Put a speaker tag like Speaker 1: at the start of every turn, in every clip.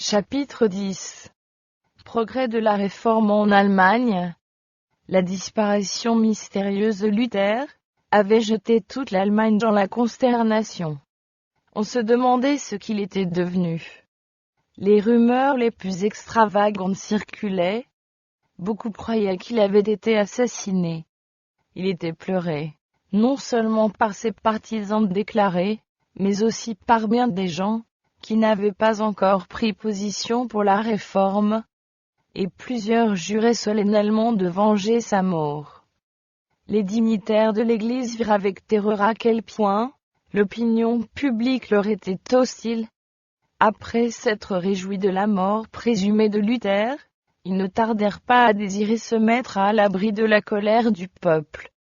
Speaker 1: Chapitre 10. Progrès de la Réforme en Allemagne. La disparition mystérieuse de Luther avait jeté toute l'Allemagne dans la consternation. On se demandait ce qu'il était devenu. Les rumeurs les plus extravagantes circulaient. Beaucoup croyaient qu'il avait été assassiné. Il était pleuré, non seulement par ses partisans déclarés, mais aussi par bien des gens qui n'avaient pas encore pris position pour la réforme, et plusieurs juraient solennellement de venger sa mort. Les dignitaires de l'Église virent avec terreur à quel point l'opinion publique leur était hostile. Après s'être réjouis de la mort présumée de Luther, ils ne tardèrent pas à désirer se mettre à l'abri de la colère du peuple.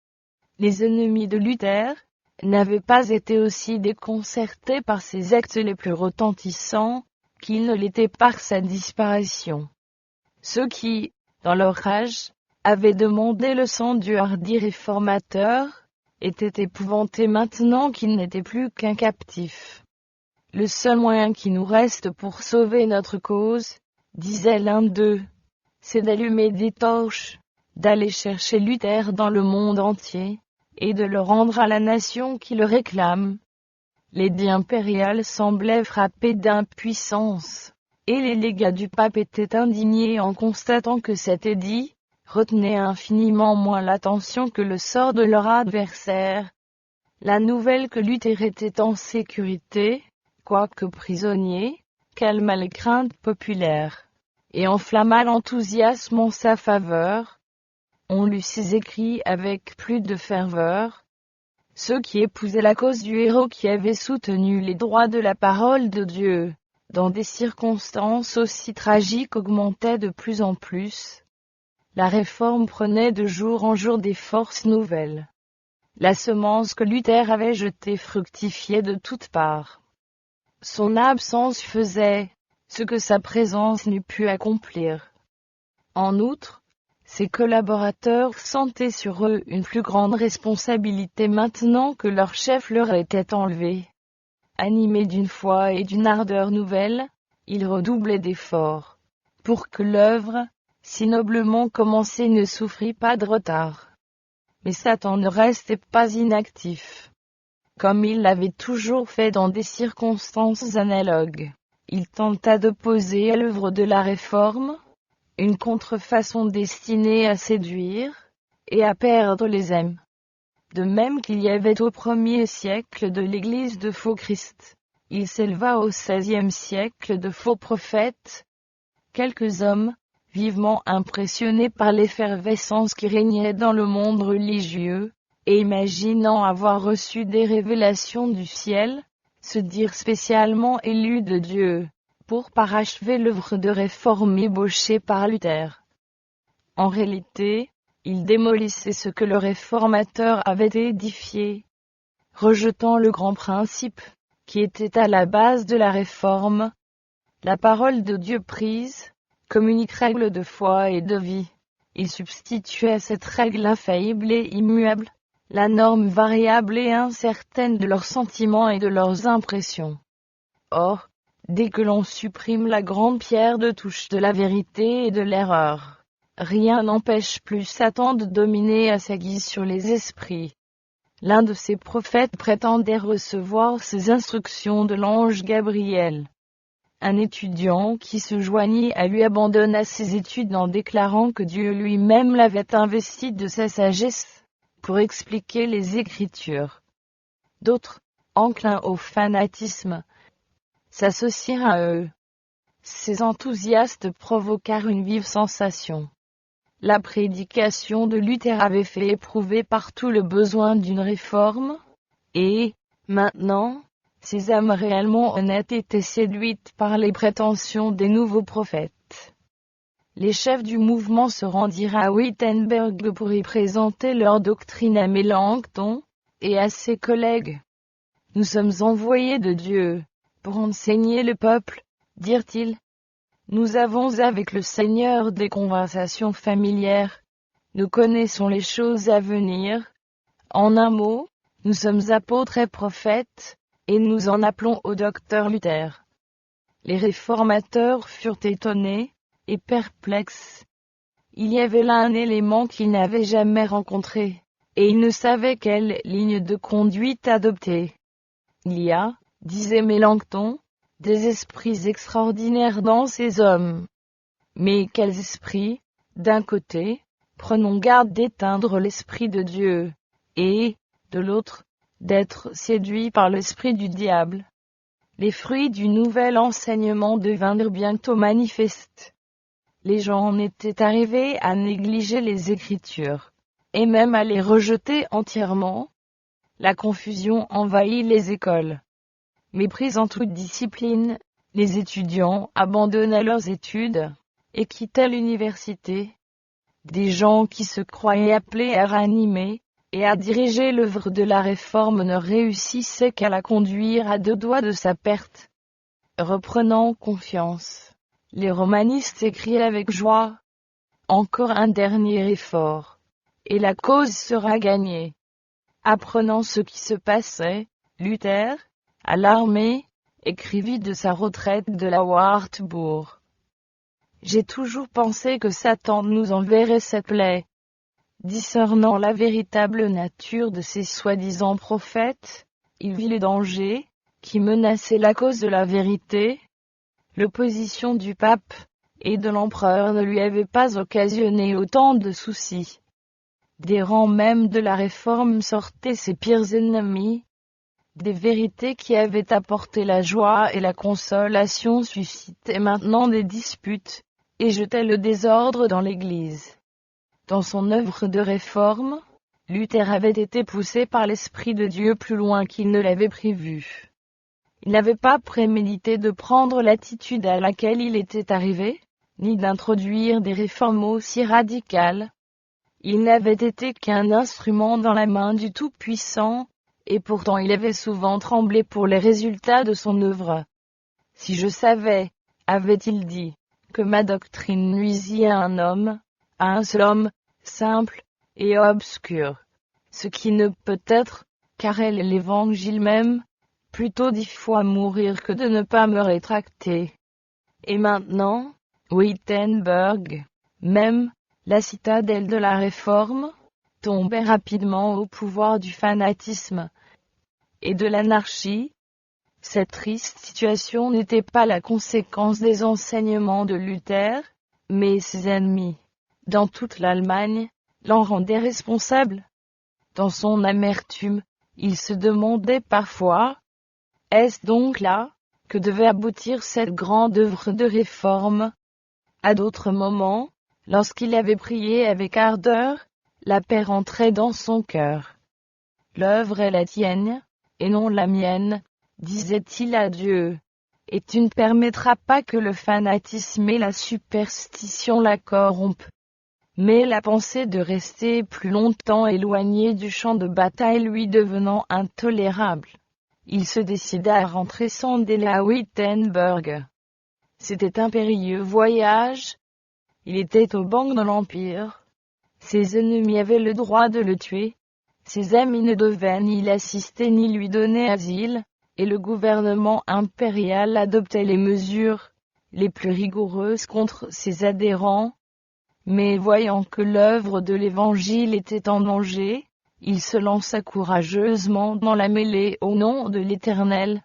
Speaker 1: Les ennemis de Luther n'avaient pas été aussi déconcertés par ses actes les plus retentissants qu'ils ne l'étaient par sa disparition. Ceux qui, dans leur rage, avaient demandé le sang du hardi réformateur, étaient épouvantés maintenant qu'il n'était plus qu'un captif. Le seul moyen qui nous reste pour sauver notre cause, disait l'un d'eux, c'est d'allumer des torches, d'aller chercher Luther dans le monde entier, et de le rendre à la nation qui le réclame. L'édit impérial semblait frappé d'impuissance, et les légats du pape étaient indignés en constatant que cet édit retenait infiniment moins l'attention que le sort de leur adversaire. La nouvelle que Luther était en sécurité, quoique prisonnier, calma les craintes populaires, et enflamma l'enthousiasme en sa faveur. On lut ses écrits avec plus de ferveur. Ceux qui épousaient la cause du héros qui avait soutenu les droits de la parole de Dieu, dans des circonstances aussi tragiques, augmentaient de plus en plus. La réforme prenait de jour en jour des forces nouvelles. La semence que Luther avait jetée fructifiait de toutes parts. Son absence faisait ce que sa présence n'eût pu accomplir. En outre, ses collaborateurs sentaient sur eux une plus grande responsabilité maintenant que leur chef leur était enlevé. Animés d'une foi et d'une ardeur nouvelle, ils redoublaient d'efforts, pour que l'œuvre, si noblement commencée, ne souffrît pas de retard. Mais Satan ne restait pas inactif. Comme il l'avait toujours fait dans des circonstances analogues, il tenta d'opposer à l'œuvre de la réforme une contrefaçon destinée à séduire et à perdre les âmes. De même qu'il y avait au 1er siècle de l'Église de faux Christ, il s'éleva au 16e siècle de faux prophètes. Quelques hommes, vivement impressionnés par l'effervescence qui régnait dans le monde religieux, et imaginant avoir reçu des révélations du ciel, se dirent spécialement élus de Dieu, pour parachever l'œuvre de réforme ébauchée par Luther. En réalité, ils démolissaient ce que le réformateur avait édifié. Rejetant le grand principe, qui était à la base de la réforme, la parole de Dieu prise, comme unique règle de foi et de vie, ils substituaient à cette règle infaillible et immuable, la norme variable et incertaine de leurs sentiments et de leurs impressions. Or, dès que l'on supprime la grande pierre de touche de la vérité et de l'erreur, rien n'empêche plus Satan de dominer à sa guise sur les esprits. L'un de ces prophètes prétendait recevoir ces instructions de l'ange Gabriel. Un étudiant qui se joignit à lui abandonna ses études en déclarant que Dieu lui-même l'avait investi de sa sagesse pour expliquer les Écritures. D'autres, enclins au fanatisme, s'associèrent à eux. Ces enthousiastes provoquèrent une vive sensation. La prédication de Luther avait fait éprouver partout le besoin d'une réforme, et, maintenant, ces âmes réellement honnêtes étaient séduites par les prétentions des nouveaux prophètes. Les chefs du mouvement se rendirent à Wittenberg pour y présenter leur doctrine à Mélenchon, et à ses collègues. « Nous sommes envoyés de Dieu pour enseigner le peuple, dirent-ils. Nous avons avec le Seigneur des conversations familières. Nous connaissons les choses à venir. En un mot, nous sommes apôtres et prophètes, et nous en appelons au docteur Luther. Les réformateurs furent étonnés et perplexes. Il y avait là un élément qu'ils n'avaient jamais rencontré, et ils ne savaient quelle ligne de conduite adopter. Il y a, disait Mélenchon, des esprits extraordinaires dans ces hommes. Mais quels esprits? D'un côté, prenons garde d'éteindre l'esprit de Dieu, et, de l'autre, d'être séduits par l'esprit du diable. Les fruits du nouvel enseignement devinrent bientôt manifestes. Les gens en étaient arrivés à négliger les Écritures, et même à les rejeter entièrement. La confusion envahit les écoles. Méprisant toute discipline, les étudiants abandonnaient leurs études, et quittaient l'université. Des gens qui se croyaient appelés à ranimer, et à diriger l'œuvre de la réforme ne réussissaient qu'à la conduire à 2 doigts de sa perte. Reprenant confiance, les romanistes écriaient avec joie. Encore un dernier effort, et la cause sera gagnée. Apprenant ce qui se passait, Luther, alarmé, écrivit de sa retraite de la Wartburg. J'ai toujours pensé que Satan nous enverrait cette plaie. Discernant la véritable nature de ces soi-disant prophètes, il vit le danger qui menaçait la cause de la vérité. L'opposition du pape et de l'empereur ne lui avait pas occasionné autant de soucis. Des rangs même de la réforme sortaient ses pires ennemis. Des vérités qui avaient apporté la joie et la consolation suscitaient maintenant des disputes, et jetaient le désordre dans l'Église. Dans son œuvre de réforme, Luther avait été poussé par l'Esprit de Dieu plus loin qu'il ne l'avait prévu. Il n'avait pas prémédité de prendre l'attitude à laquelle il était arrivé, ni d'introduire des réformes aussi radicales. Il n'avait été qu'un instrument dans la main du Tout-Puissant, et pourtant il avait souvent tremblé pour les résultats de son œuvre. Si je savais, avait-il dit, que ma doctrine nuisit à un homme, à un seul homme, simple et obscur, ce qui ne peut être, car elle est l'Évangile même, plutôt 10 fois mourir que de ne pas me rétracter. Et maintenant, Wittenberg, même, la citadelle de la Réforme, tombait rapidement au pouvoir du fanatisme et de l'anarchie. Cette triste situation n'était pas la conséquence des enseignements de Luther, mais ses ennemis, dans toute l'Allemagne, l'en rendaient responsable. Dans son amertume, il se demandait parfois, est-ce donc là que devait aboutir cette grande œuvre de réforme? À d'autres moments, lorsqu'il avait prié avec ardeur, la paix rentrait dans son cœur. L'œuvre est la tienne, et non la mienne, disait-il à Dieu, et tu ne permettras pas que le fanatisme et la superstition la corrompent. Mais la pensée de rester plus longtemps éloigné du champ de bataille lui devenant intolérable, il se décida à rentrer sans délai à Wittenberg. C'était un périlleux voyage. Il était au banc de l'Empire. Ses ennemis avaient le droit de le tuer. Ses amis ne devaient ni l'assister ni lui donner asile, et le gouvernement impérial adoptait les mesures les plus rigoureuses contre ses adhérents. Mais voyant que l'œuvre de l'Évangile était en danger, il se lança courageusement dans la mêlée au nom de l'Éternel.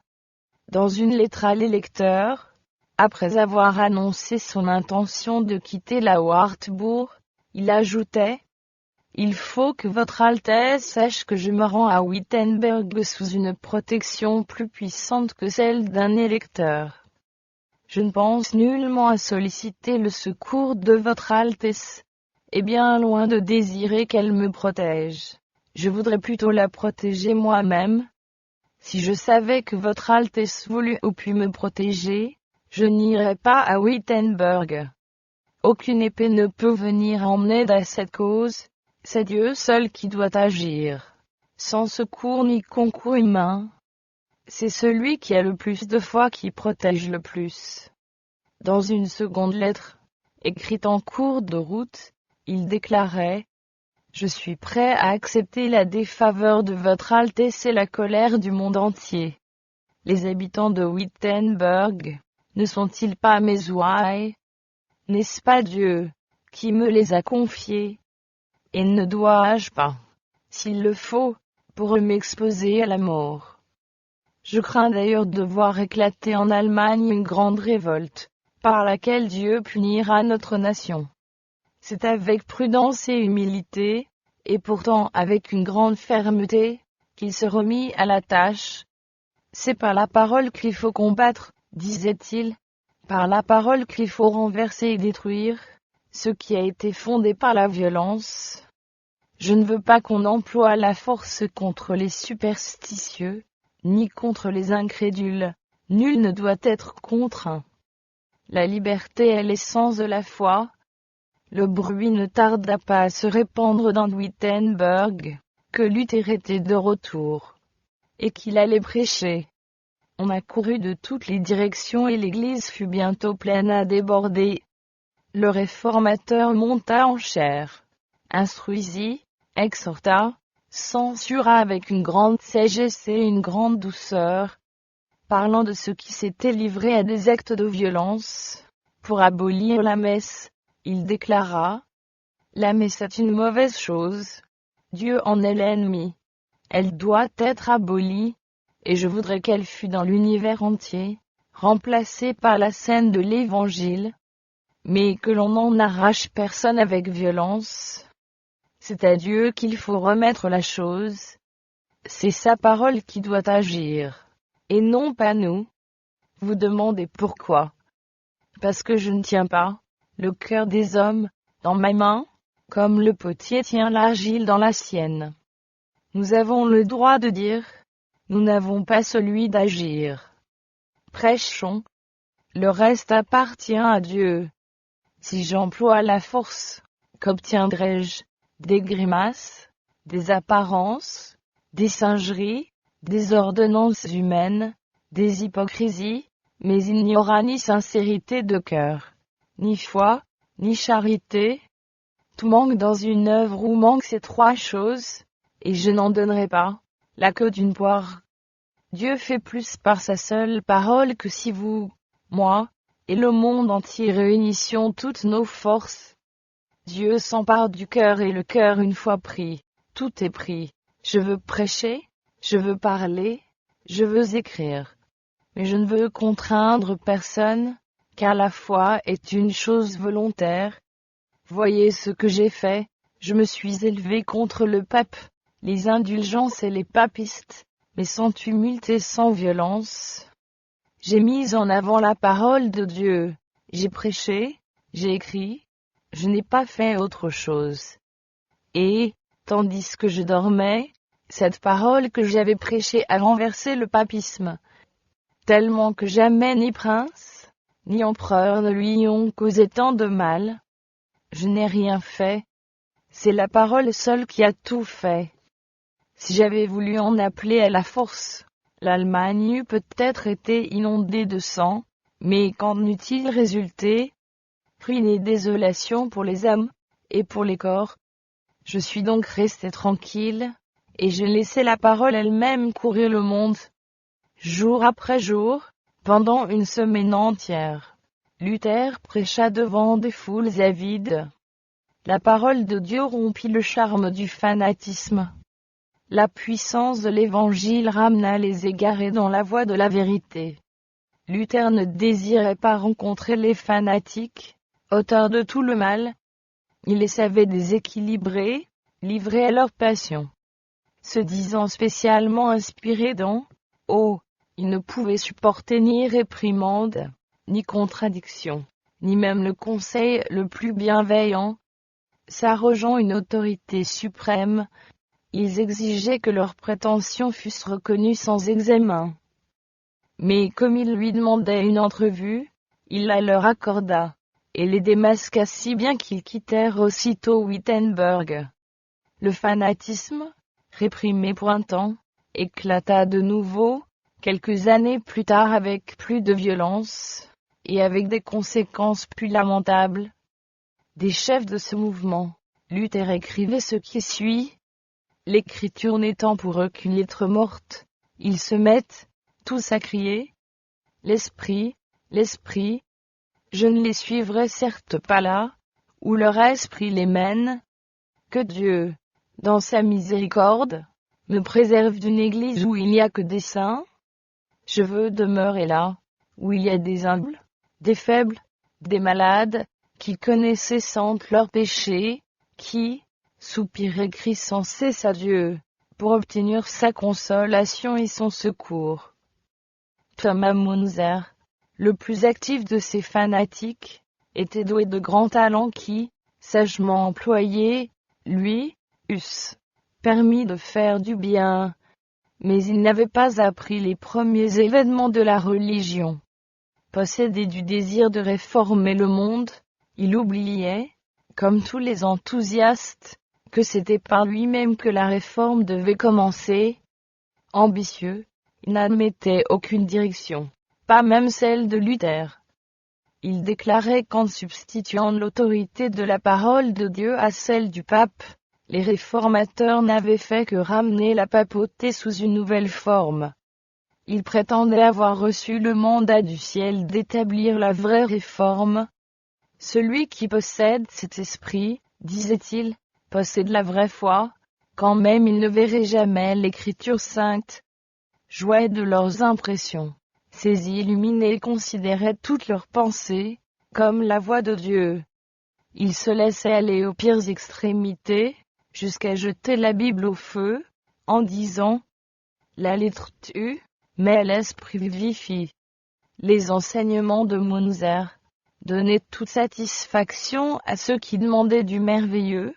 Speaker 1: Dans une lettre à l'électeur, après avoir annoncé son intention de quitter la Wartburg, il ajoutait « Il faut que votre Altesse sache que je me rends à Wittenberg sous une protection plus puissante que celle d'un électeur. Je ne pense nullement à solliciter le secours de votre Altesse, et bien loin de désirer qu'elle me protège. Je voudrais plutôt la protéger moi-même. Si je savais que votre Altesse voulut ou put me protéger, je n'irais pas à Wittenberg. Aucune épée ne peut venir en aide à cette cause, c'est Dieu seul qui doit agir, sans secours ni concours humain. C'est celui qui a le plus de foi qui protège le plus. » Dans une seconde lettre, écrite en cours de route, il déclarait « Je suis prêt à accepter la défaveur de votre Altesse et la colère du monde entier. » Les habitants de Wittenberg, Ne sont-ils pas mes ouailles? N'est-ce pas Dieu qui me les a confiés? Et ne dois-je pas, s'il le faut, pour m'exposer à la mort? Je crains d'ailleurs de voir éclater en Allemagne une grande révolte, par laquelle Dieu punira notre nation. C'est avec prudence et humilité, et pourtant avec une grande fermeté, qu'il se remit à la tâche. C'est par la parole qu'il faut combattre, disait-il, par la parole qu'il faut renverser et détruire ce qui a été fondé par la violence. Je ne veux pas qu'on emploie la force contre les superstitieux, ni contre les incrédules. Nul ne doit être contraint. La liberté est l'essence de la foi. Le bruit ne tarda pas à se répandre dans Wittenberg, que Luther était de retour, et qu'il allait prêcher. On accourut de toutes les directions et l'église fut bientôt pleine à déborder. Le réformateur monta en chaire, instruisit, exhorta, censura avec une grande sagesse et une grande douceur, parlant de ceux qui s'étaient livrés à des actes de violence. Pour abolir la messe, il déclara: la messe est une mauvaise chose. Dieu en est l'ennemi. Elle doit être abolie, et je voudrais qu'elle fût dans l'univers entier, remplacée par la scène de l'Évangile, mais que l'on n'en arrache personne avec violence. C'est à Dieu qu'il faut remettre la chose. C'est sa parole qui doit agir, et non pas nous. Vous demandez pourquoi? Parce que je ne tiens pas le cœur des hommes dans ma main, comme le potier tient l'argile dans la sienne. Nous avons le droit de dire, nous n'avons pas celui d'agir. Prêchons. Le reste appartient à Dieu. Si j'emploie la force, qu'obtiendrai-je? Des grimaces, des apparences, des singeries, des ordonnances humaines, des hypocrisies, mais il n'y aura ni sincérité de cœur, ni foi, ni charité. Tout manque dans une œuvre où manquent ces trois choses, et je n'en donnerai pas la queue d'une poire. Dieu fait plus par sa seule parole que si vous, moi, et le monde entier réunissions toutes nos forces. Dieu s'empare du cœur et le cœur une fois pris, tout est pris. Je veux prêcher, je veux parler, je veux écrire. Mais je ne veux contraindre personne, car la foi est une chose volontaire. Voyez ce que j'ai fait, je me suis élevé contre le pape, les indulgences et les papistes, mais sans tumulte et sans violence. J'ai mis en avant la parole de Dieu, j'ai prêché, j'ai écrit, je n'ai pas fait autre chose. Et, tandis que je dormais, cette parole que j'avais prêchée a renversé le papisme, tellement que jamais ni prince, ni empereur ne lui ont causé tant de mal. Je n'ai rien fait, c'est la parole seule qui a tout fait. Si j'avais voulu en appeler à la force, l'Allemagne eût peut-être été inondée de sang, mais qu'en eût-il résulté? Ruine et désolation pour les âmes, et pour les corps. Je suis donc resté tranquille, et j'ai laissé la parole elle-même courir le monde. Jour après jour, pendant une semaine entière, Luther prêcha devant des foules avides. La parole de Dieu rompit le charme du fanatisme. La puissance de l'Évangile ramena les égarés dans la voie de la vérité. Luther ne désirait pas rencontrer les fanatiques, auteurs de tout le mal. Il les savait déséquilibrés, livrés à leur passion. Se disant spécialement inspiré dont, il ne pouvait supporter ni réprimande, ni contradiction, ni même le conseil le plus bienveillant. S'arrogeant une autorité suprême, ils exigeaient que leurs prétentions fussent reconnues sans examen. Mais comme ils lui demandaient une entrevue, il la leur accorda, et les démasqua si bien qu'ils quittèrent aussitôt Wittenberg. Le fanatisme, réprimé pour un temps, éclata de nouveau, quelques années plus tard avec plus de violence, et avec des conséquences plus lamentables. Des chefs de ce mouvement, Luther écrivait ce qui suit. L'écriture n'étant pour eux qu'une lettre morte, ils se mettent, tous à crier. L'esprit, l'esprit. Je ne les suivrai certes pas là, où leur esprit les mène. Que Dieu, dans sa miséricorde, me préserve d'une église où il n'y a que des saints. Je veux demeurer là, où il y a des humbles, des faibles, des malades, qui connaissent et sentent leurs péchés, qui soupirent et crient sans cesse à Dieu, pour obtenir sa consolation et son secours. Thomas Munzer, le plus actif de ces fanatiques, était doué de grands talents qui, sagement employés, lui eussent permis de faire du bien. Mais il n'avait pas appris les premiers événements de la religion. Possédé du désir de réformer le monde, il oubliait, comme tous les enthousiastes, que c'était par lui-même que la réforme devait commencer. Ambitieux, il n'admettait aucune direction, pas même celle de Luther. Il déclarait qu'en substituant l'autorité de la parole de Dieu à celle du pape, les réformateurs n'avaient fait que ramener la papauté sous une nouvelle forme. Il prétendait avoir reçu le mandat du ciel d'établir la vraie réforme. Celui qui possède cet esprit, disait-il, possède la vraie foi, quand même il ne verrait jamais l'écriture sainte. Jouait de leurs impressions, ces illuminés considéraient toutes leurs pensées, comme la voix de Dieu. Ils se laissaient aller aux pires extrémités, jusqu'à jeter la Bible au feu, en disant « La lettre tue, mais l'esprit vivifie ». Les enseignements de Munzer donnaient toute satisfaction à ceux qui demandaient du merveilleux,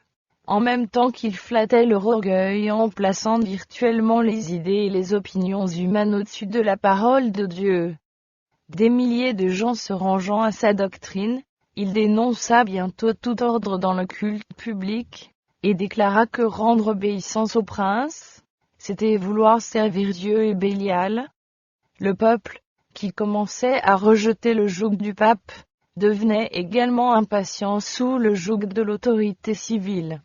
Speaker 1: en même temps qu'ils flattaient leur orgueil en plaçant virtuellement les idées et les opinions humaines au-dessus de la parole de Dieu. Des milliers de gens se rangeant à sa doctrine, il dénonça bientôt tout ordre dans le culte public, et déclara que rendre obéissance au prince, c'était vouloir servir Dieu et Bélial. Le peuple, qui commençait à rejeter le joug du pape, devenait également impatient sous le joug de l'autorité civile.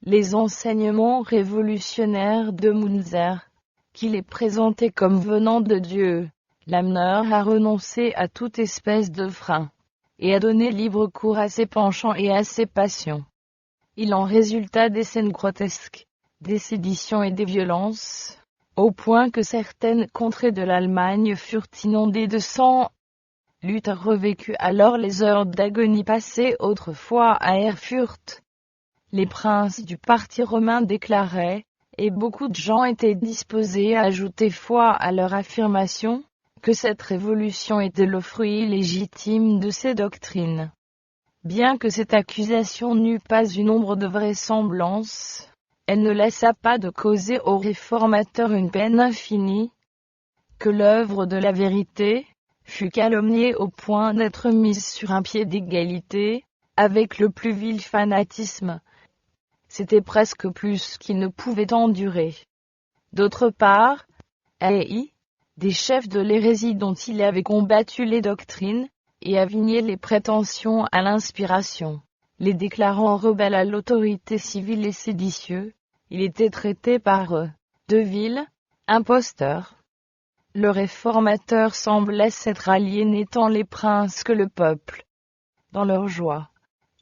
Speaker 1: Les enseignements révolutionnaires de Munzer, qui les présentait comme venant de Dieu, l'amenèrent à renoncer à toute espèce de frein, et à donner libre cours à ses penchants et à ses passions. Il en résulta des scènes grotesques, des séditions et des violences, au point que certaines contrées de l'Allemagne furent inondées de sang. Luther revécut alors les heures d'agonie passées autrefois à Erfurt. Les princes du parti romain déclaraient, et beaucoup de gens étaient disposés à ajouter foi à leur affirmation, que cette révolution était le fruit légitime de ces doctrines. Bien que cette accusation n'eût pas une ombre de vraisemblance, elle ne laissa pas de causer aux réformateurs une peine infinie. Que l'œuvre de la vérité fut calomniée au point d'être mise sur un pied d'égalité avec le plus vil fanatisme. C'était presque plus qu'il ne pouvait endurer. D'autre part, des chefs de l'hérésie dont il avait combattu les doctrines, et avigné les prétentions à l'inspiration, les déclarant rebelles à l'autorité civile et séditieux, il était traité par eux de vil imposteur. Le réformateur semblait s'être aliéné tant les princes que le peuple. Dans leur joie,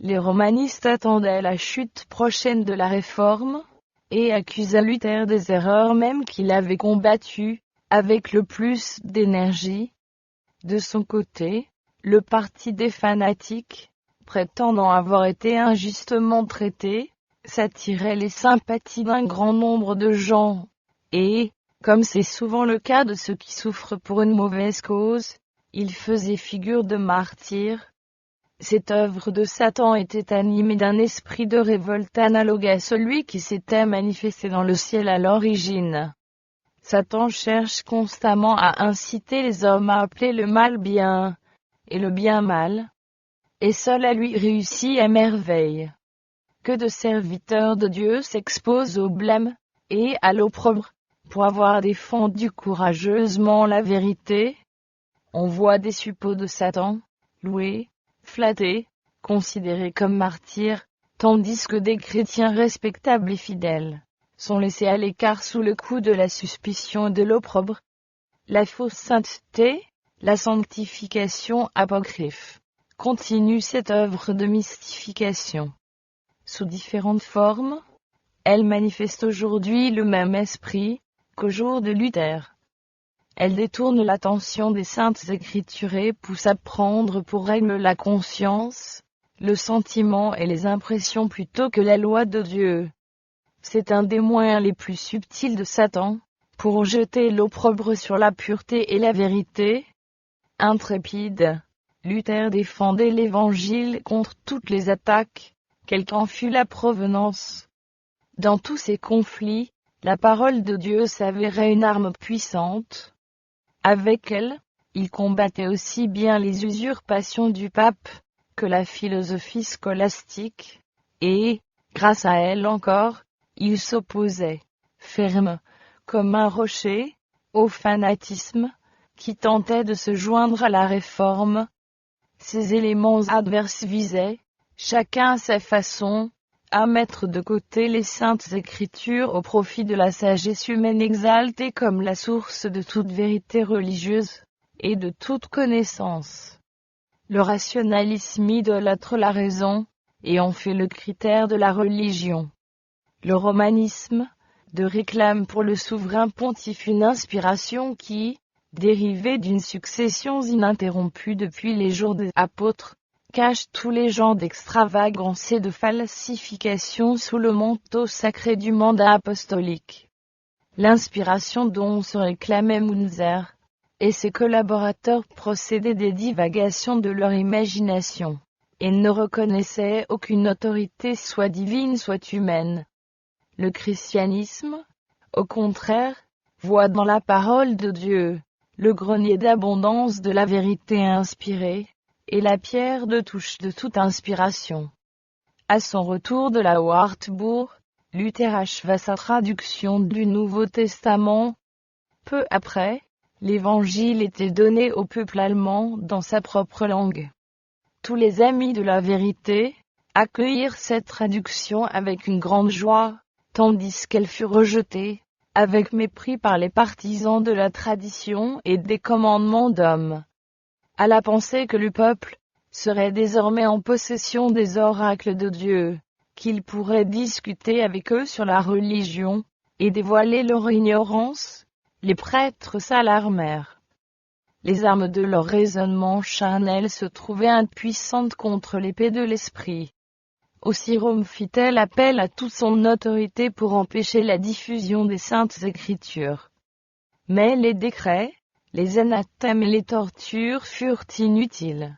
Speaker 1: les romanistes attendaient la chute prochaine de la réforme, et accusaient Luther des erreurs même qu'il avait combattues, avec le plus d'énergie. De son côté, le parti des fanatiques, prétendant avoir été injustement traité, s'attirait les sympathies d'un grand nombre de gens, et, comme c'est souvent le cas de ceux qui souffrent pour une mauvaise cause, il faisait figure de martyr. Cette œuvre de Satan était animée d'un esprit de révolte analogue à celui qui s'était manifesté dans le ciel à l'origine. Satan cherche constamment à inciter les hommes à appeler le mal bien, et le bien mal, et seul à lui réussit à merveille. Que de serviteurs de Dieu s'exposent au blême, et à l'opprobre, pour avoir défendu courageusement la vérité. On voit des suppôts de Satan, loués, flattés, considérés comme martyrs, tandis que des chrétiens respectables et fidèles sont laissés à l'écart sous le coup de la suspicion et de l'opprobre. La fausse sainteté, La sanctification apocryphe continue cette œuvre de mystification. Sous différentes formes, elle manifeste aujourd'hui le même esprit qu'au jour de Luther. Elle détourne l'attention des saintes écritures et pousse à prendre pour règle la conscience, le sentiment et les impressions plutôt que la loi de Dieu. C'est un des moyens les plus subtils de Satan, pour jeter l'opprobre sur la pureté et la vérité. Intrépide, Luther défendait l'Évangile contre toutes les attaques, quelle qu'en fût la provenance. Dans tous ces conflits, la parole de Dieu s'avérait une arme puissante. Avec elle, il combattait aussi bien les usurpations du pape, que la philosophie scolastique, et, grâce à elle encore, il s'opposait, ferme, comme un rocher, au fanatisme, qui tentait de se joindre à la réforme. Ces éléments adverses visaient, chacun à sa façon, à mettre de côté les saintes écritures au profit de la sagesse humaine exaltée comme la source de toute vérité religieuse, et de toute connaissance. Le rationalisme idolâtre la raison, et en fait le critère de la religion. Le romanisme, de réclame pour le souverain pontife une inspiration qui, dérivée d'une succession ininterrompue depuis les jours des apôtres, cache tous les genres d'extravagance et de falsification sous le manteau sacré du mandat apostolique. L'inspiration dont se réclamait Munzer, et ses collaborateurs procédaient des divagations de leur imagination, et ne reconnaissaient aucune autorité soit divine soit humaine. Le christianisme, au contraire, voit dans la parole de Dieu, le grenier d'abondance de la vérité inspirée, et la pierre de touche de toute inspiration. À son retour de la Wartburg, Luther acheva sa traduction du Nouveau Testament. Peu après, l'Évangile était donné au peuple allemand dans sa propre langue. Tous les amis de la vérité accueillirent cette traduction avec une grande joie, tandis qu'elle fut rejetée, avec mépris par les partisans de la tradition et des commandements d'hommes. À la pensée que le peuple serait désormais en possession des oracles de Dieu, qu'il pourrait discuter avec eux sur la religion, et dévoiler leur ignorance, les prêtres s'alarmèrent. Les armes de leur raisonnement charnel se trouvaient impuissantes contre l'épée de l'esprit. Aussi Rome fit-elle appel à toute son autorité pour empêcher la diffusion des saintes écritures. Mais les décrets, les anathèmes et les tortures furent inutiles.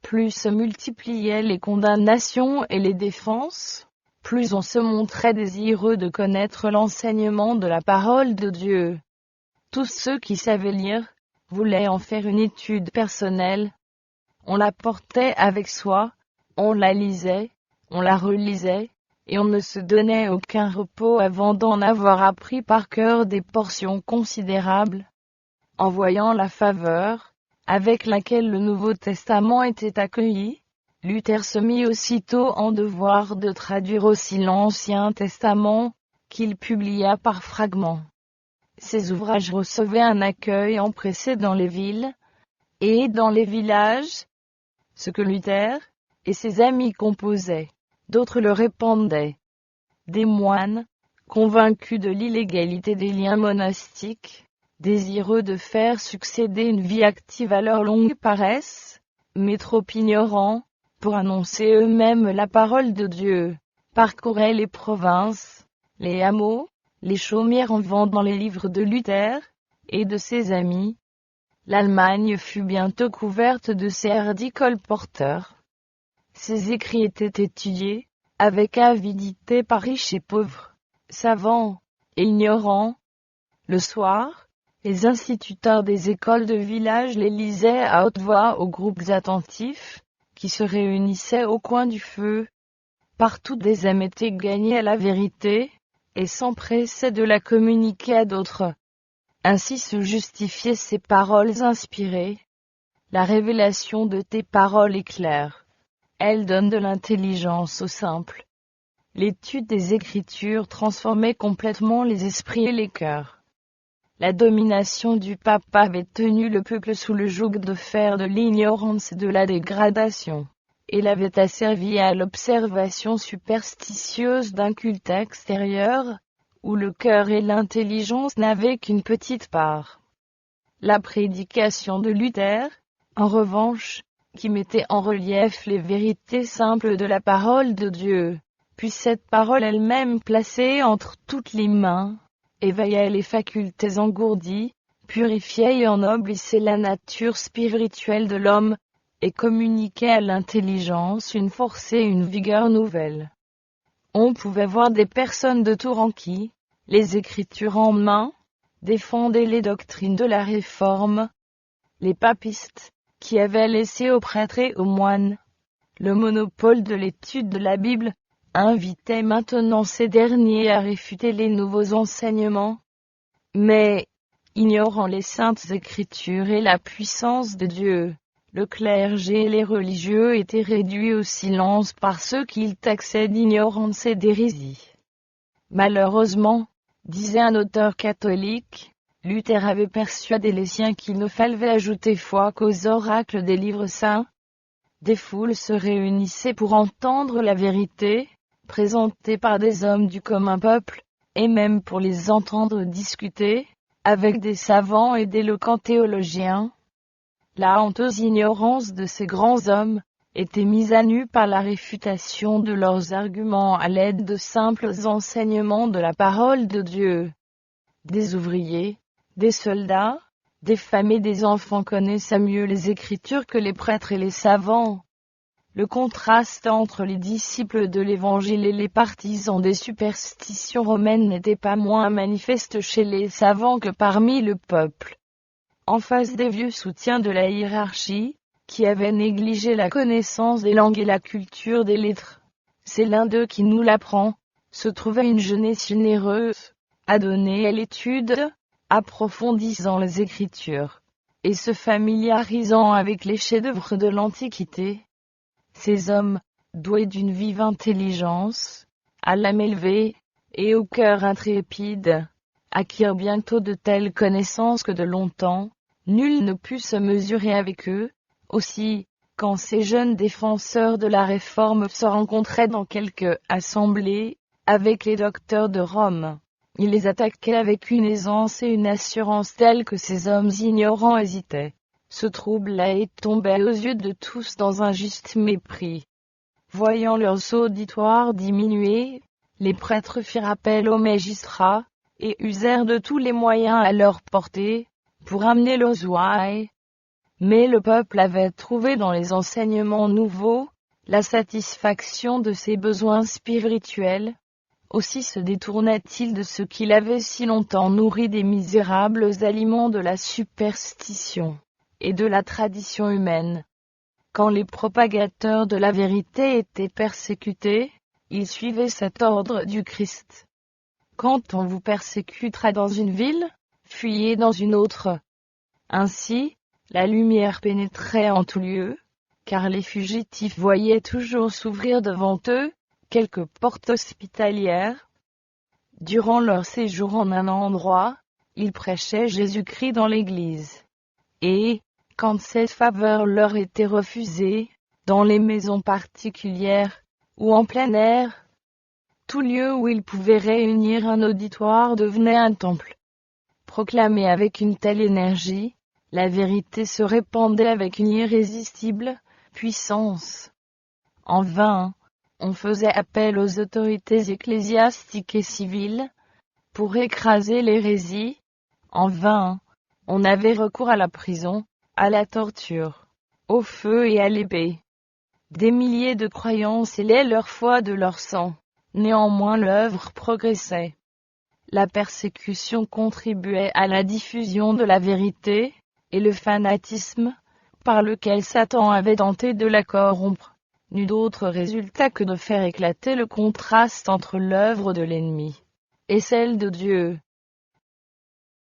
Speaker 1: Plus se multipliaient les condamnations et les défenses, plus on se montrait désireux de connaître l'enseignement de la parole de Dieu. Tous ceux qui savaient lire, voulaient en faire une étude personnelle. On la portait avec soi, on la lisait, on la relisait, et on ne se donnait aucun repos avant d'en avoir appris par cœur des portions considérables. En voyant la faveur, avec laquelle le Nouveau Testament était accueilli, Luther se mit aussitôt en devoir de traduire aussi l'Ancien Testament, qu'il publia par fragments. Ces ouvrages recevaient un accueil empressé dans les villes, et dans les villages. Ce que Luther et ses amis composaient, d'autres le répandaient. Des moines, convaincus de l'illégalité des liens monastiques, désireux de faire succéder une vie active à leur longue paresse, mais trop ignorants, pour annoncer eux-mêmes la parole de Dieu, parcouraient les provinces, les hameaux, les chaumières en vendant les livres de Luther et de ses amis. L'Allemagne fut bientôt couverte de ces hardis colporteurs. Ses écrits étaient étudiés, avec avidité par riches et pauvres, savants et ignorants. Le soir, les instituteurs des écoles de village les lisaient à haute voix aux groupes attentifs, qui se réunissaient au coin du feu. Partout des âmes étaient gagnées à la vérité, et s'empressaient de la communiquer à d'autres. Ainsi se justifiaient ces paroles inspirées. La révélation de tes paroles est claire. Elle donne de l'intelligence aux simples. L'étude des Écritures transformait complètement les esprits et les cœurs. La domination du pape avait tenu le peuple sous le joug de fer de l'ignorance et de la dégradation, et l'avait asservi à l'observation superstitieuse d'un culte extérieur, où le cœur et l'intelligence n'avaient qu'une petite part. La prédication de Luther, en revanche, qui mettait en relief les vérités simples de la parole de Dieu, puis cette parole elle-même placée entre toutes les mains, éveillait les facultés engourdies, purifiait et ennoblissait la nature spirituelle de l'homme, et communiquait à l'intelligence une force et une vigueur nouvelles. On pouvait voir des personnes de tout rang qui, les Écritures en main, défendaient les doctrines de la Réforme. Les papistes, qui avaient laissé aux prêtres et aux moines le monopole de l'étude de la Bible, invitaient maintenant ces derniers à réfuter les nouveaux enseignements. Mais, ignorant les saintes Écritures et la puissance de Dieu, le clergé et les religieux étaient réduits au silence par ceux qu'ils taxaient d'ignorance et d'hérésie. Malheureusement, disait un auteur catholique, Luther avait persuadé les siens qu'il ne fallait ajouter foi qu'aux oracles des livres saints. Des foules se réunissaient pour entendre la vérité, présentée par des hommes du commun peuple, et même pour les entendre discuter, avec des savants et d'éloquents théologiens. La honteuse ignorance de ces grands hommes était mise à nu par la réfutation de leurs arguments à l'aide de simples enseignements de la parole de Dieu. Des ouvriers, des soldats, des femmes et des enfants connaissaient mieux les Écritures que les prêtres et les savants. Le contraste entre les disciples de l'Évangile et les partisans des superstitions romaines n'était pas moins manifeste chez les savants que parmi le peuple. En face des vieux soutiens de la hiérarchie, qui avaient négligé la connaissance des langues et la culture des lettres, c'est l'un d'eux qui nous l'apprend, se trouvait une jeunesse généreuse, adonnée à l'étude, approfondissant les Écritures, et se familiarisant avec les chefs-d'œuvre de l'Antiquité. Ces hommes, doués d'une vive intelligence, à l'âme élevée, et au cœur intrépide, acquirent bientôt de telles connaissances que de longtemps, nul ne put se mesurer avec eux. Aussi, quand ces jeunes défenseurs de la Réforme se rencontraient dans quelque assemblée, avec les docteurs de Rome, ils les attaquaient avec une aisance et une assurance telles que ces hommes ignorants hésitaient, se troublaient et tombaient aux yeux de tous dans un juste mépris. Voyant leurs auditoires diminuer, les prêtres firent appel aux magistrats, et usèrent de tous les moyens à leur portée, pour amener leurs ouailles. Mais le peuple avait trouvé dans les enseignements nouveaux, la satisfaction de ses besoins spirituels. Aussi se détournait-il de ce qu'il avait si longtemps nourri des misérables aliments de la superstition et de la tradition humaine. Quand les propagateurs de la vérité étaient persécutés, ils suivaient cet ordre du Christ. Quand on vous persécutera dans une ville, fuyez dans une autre. Ainsi, la lumière pénétrait en tout lieu, car les fugitifs voyaient toujours s'ouvrir devant eux quelque porte hospitalière. Durant leur séjour en un endroit, ils prêchaient Jésus-Christ dans l'église. Et, quand cette faveur leur était refusée, dans les maisons particulières, ou en plein air, tout lieu où ils pouvaient réunir un auditoire devenait un temple. Proclamée avec une telle énergie, la vérité se répandait avec une irrésistible puissance. En vain, on faisait appel aux autorités ecclésiastiques et civiles pour écraser l'hérésie. En vain, on avait recours à la prison, à la torture, au feu et à l'épée. Des milliers de croyants scellaient leur foi de leur sang. Néanmoins l'œuvre progressait. La persécution contribuait à la diffusion de la vérité, et le fanatisme, par lequel Satan avait tenté de la corrompre, n'eut d'autre résultat que de faire éclater le contraste entre l'œuvre de l'ennemi et celle de Dieu.